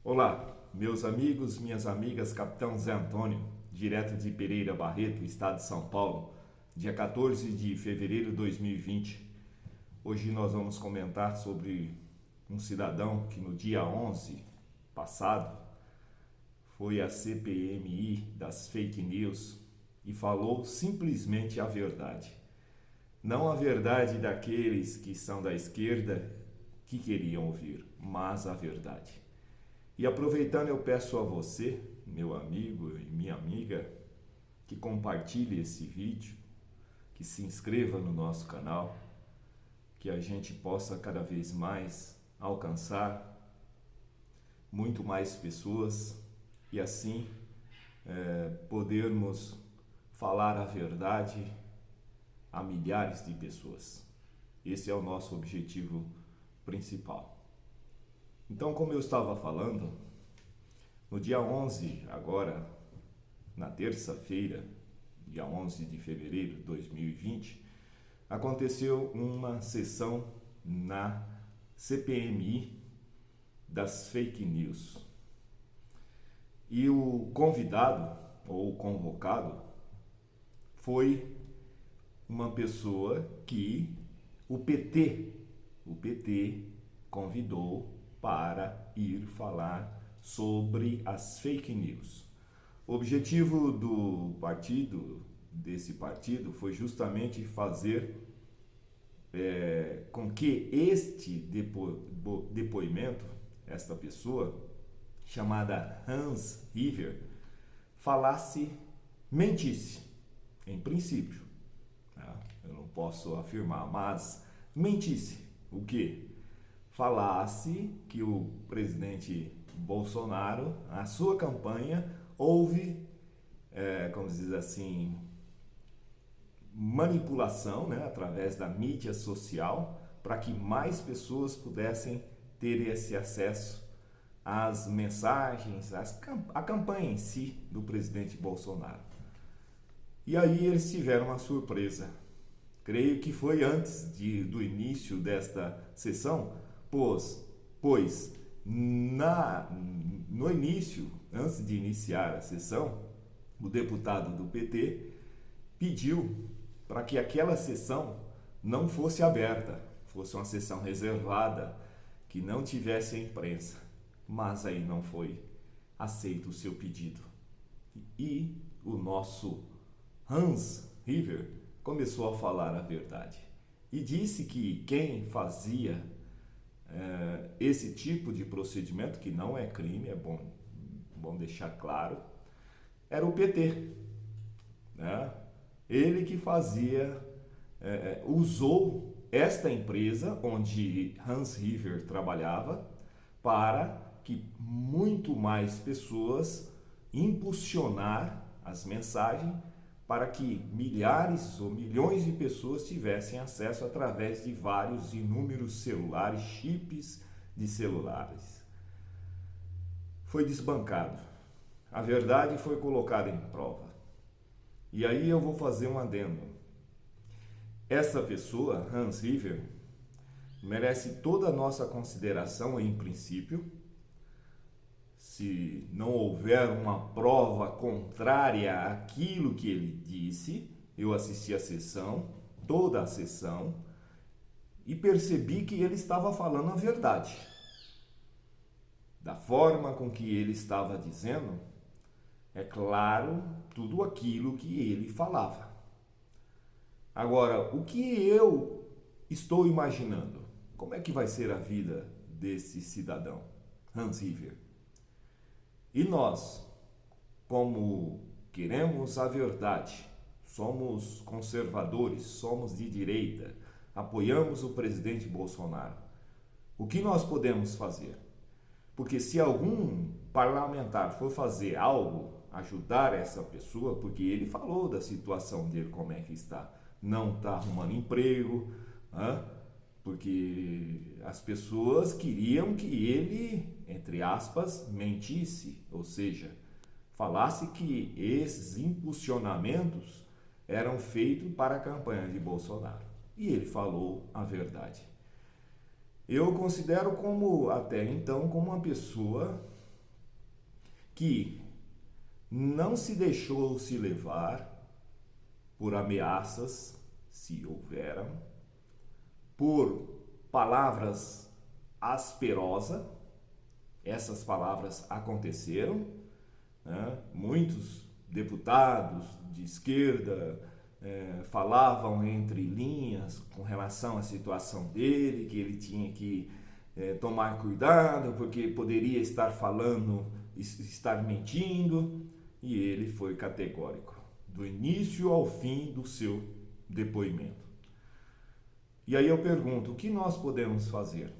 Olá, meus amigos, minhas amigas, Capitão Zé Antônio, direto de Pereira Barreto, estado de São Paulo, dia 14 de fevereiro de 2020. Hoje nós vamos comentar sobre um cidadão que no dia 11 passado foi à CPMI das fake news e falou simplesmente a verdade. Não a verdade daqueles que são da esquerda que queriam ouvir, mas a verdade. E aproveitando, eu peço a você, meu amigo e minha amiga, que compartilhe esse vídeo, que se inscreva no nosso canal, que a gente possa cada vez mais alcançar muito mais pessoas e assim podermos falar a verdade a milhares de pessoas. Esse é o nosso objetivo principal. Então, como eu estava falando, no dia 11, agora, na terça-feira, dia 11 de fevereiro de 2020, aconteceu uma sessão na CPMI das fake news. E o convidado, ou convocado, foi uma pessoa que o PT convidou para ir falar sobre as fake news. O objetivo desse partido, foi justamente fazer com que este depoimento, esta pessoa, chamada Hans River, mentisse, em princípio. Eu não posso afirmar, mas mentisse. O quê? Falasse que o presidente Bolsonaro, a sua campanha, houve, como diz assim, manipulação, né, através da mídia social, para que mais pessoas pudessem ter esse acesso às mensagens, à campanha em si do presidente Bolsonaro. E aí eles tiveram uma surpresa. Creio que foi antes do início desta sessão, pois no início, antes de iniciar a sessão, o deputado do PT pediu para que aquela sessão não fosse aberta, fosse uma sessão reservada, que não tivesse a imprensa. Mas aí não foi aceito o seu pedido. E o nosso Hans River começou a falar a verdade e disse que quem fazia esse tipo de procedimento, que não é crime, é bom deixar claro, era o PT, né? Ele que usou esta empresa onde Hans River trabalhava para que muito mais pessoas impulsionar as mensagens para que milhares ou milhões de pessoas tivessem acesso através de vários inúmeros celulares, chips de celulares. Foi desbancado. A verdade foi colocada em prova. E aí eu vou fazer um adendo. Essa pessoa, Hans River, merece toda a nossa consideração em princípio. Se não houver uma prova contrária àquilo que ele disse, eu assisti a sessão, toda a sessão, e percebi que ele estava falando a verdade. Da forma com que ele estava dizendo, é claro, tudo aquilo que ele falava. Agora, o que eu estou imaginando? Como é que vai ser a vida desse cidadão, Hans River? E nós, como queremos a verdade, somos conservadores, somos de direita, apoiamos o presidente Bolsonaro, o que nós podemos fazer? Porque se algum parlamentar for fazer algo, ajudar essa pessoa, porque ele falou da situação dele, como é que está, não está arrumando emprego, porque as pessoas queriam que ele, entre aspas, mentisse, ou seja, falasse que esses impulsionamentos eram feitos para a campanha de Bolsonaro. E ele falou a verdade. Eu considero até então, como uma pessoa que não se deixou se levar por ameaças, se houveram, por palavras asperosas. Essas palavras aconteceram, né? Muitos deputados de esquerda falavam entre linhas com relação à situação dele, que ele tinha que tomar cuidado porque poderia estar falando, estar mentindo, e ele foi categórico, do início ao fim do seu depoimento. E aí eu pergunto, o que nós podemos fazer?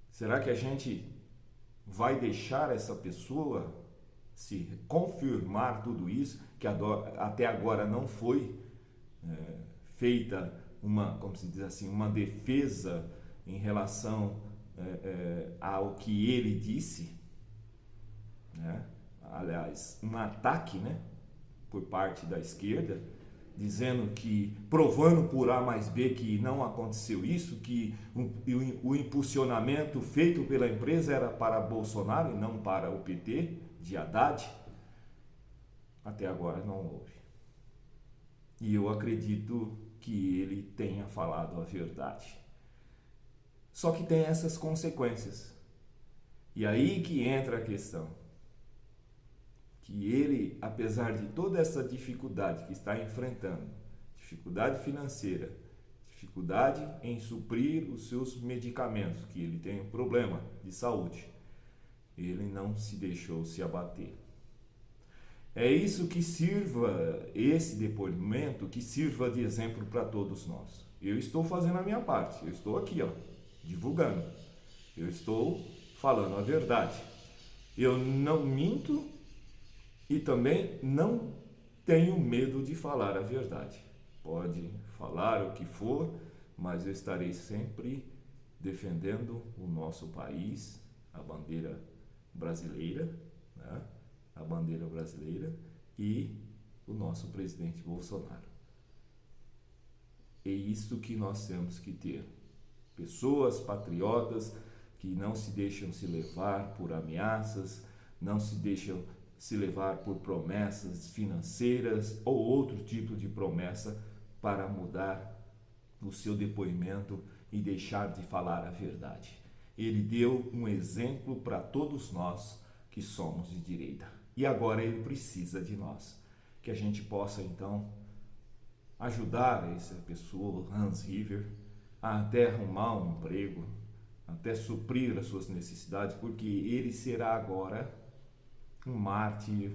Será que a gente vai deixar essa pessoa se confirmar tudo isso, que até agora não foi feita como se diz assim, uma defesa em relação ao que ele disse, né? Aliás, um ataque, né, por parte da esquerda, dizendo que, provando por A mais B que não aconteceu isso, que o impulsionamento feito pela empresa era para Bolsonaro e não para o PT de Haddad. Até agora não houve. E eu acredito que ele tenha falado a verdade. Só que tem essas consequências. E aí que entra a questão. Que ele, apesar de toda essa dificuldade que está enfrentando, dificuldade financeira, dificuldade em suprir os seus medicamentos, que ele tem um problema de saúde, ele não se deixou se abater. É isso que sirva, esse depoimento, que sirva de exemplo para todos nós. Eu estou fazendo a minha parte, eu estou aqui, divulgando, eu estou falando a verdade. Eu não minto e também não tenho medo de falar a verdade. Pode falar o que for, mas eu estarei sempre defendendo o nosso país, a bandeira brasileira, né? A bandeira brasileira e o nosso presidente Bolsonaro. É isso que nós temos que ter. Pessoas patriotas que não se deixam se levar por ameaças, não se deixam se levar por promessas financeiras ou outro tipo de promessa para mudar o seu depoimento e deixar de falar a verdade. Ele deu um exemplo para todos nós que somos de direita. E agora ele precisa de nós, que a gente possa então ajudar essa pessoa, Hans River, a até arrumar um emprego, até suprir as suas necessidades, porque ele será agora um mártir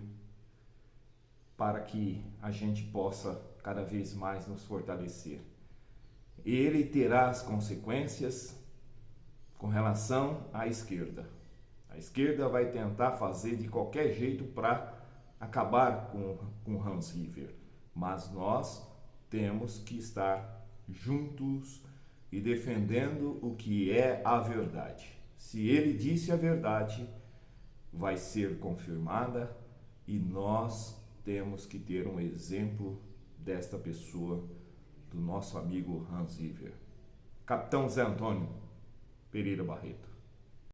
para que a gente possa cada vez mais nos fortalecer. Ele terá as consequências com relação à esquerda. A esquerda vai tentar fazer de qualquer jeito para acabar com Hans River, mas nós temos que estar juntos e defendendo o que é a verdade. Se ele disse a verdade, vai ser confirmada e nós temos que ter um exemplo desta pessoa, do nosso amigo Hans River. Capitão Zé Antônio Pereira Barreto.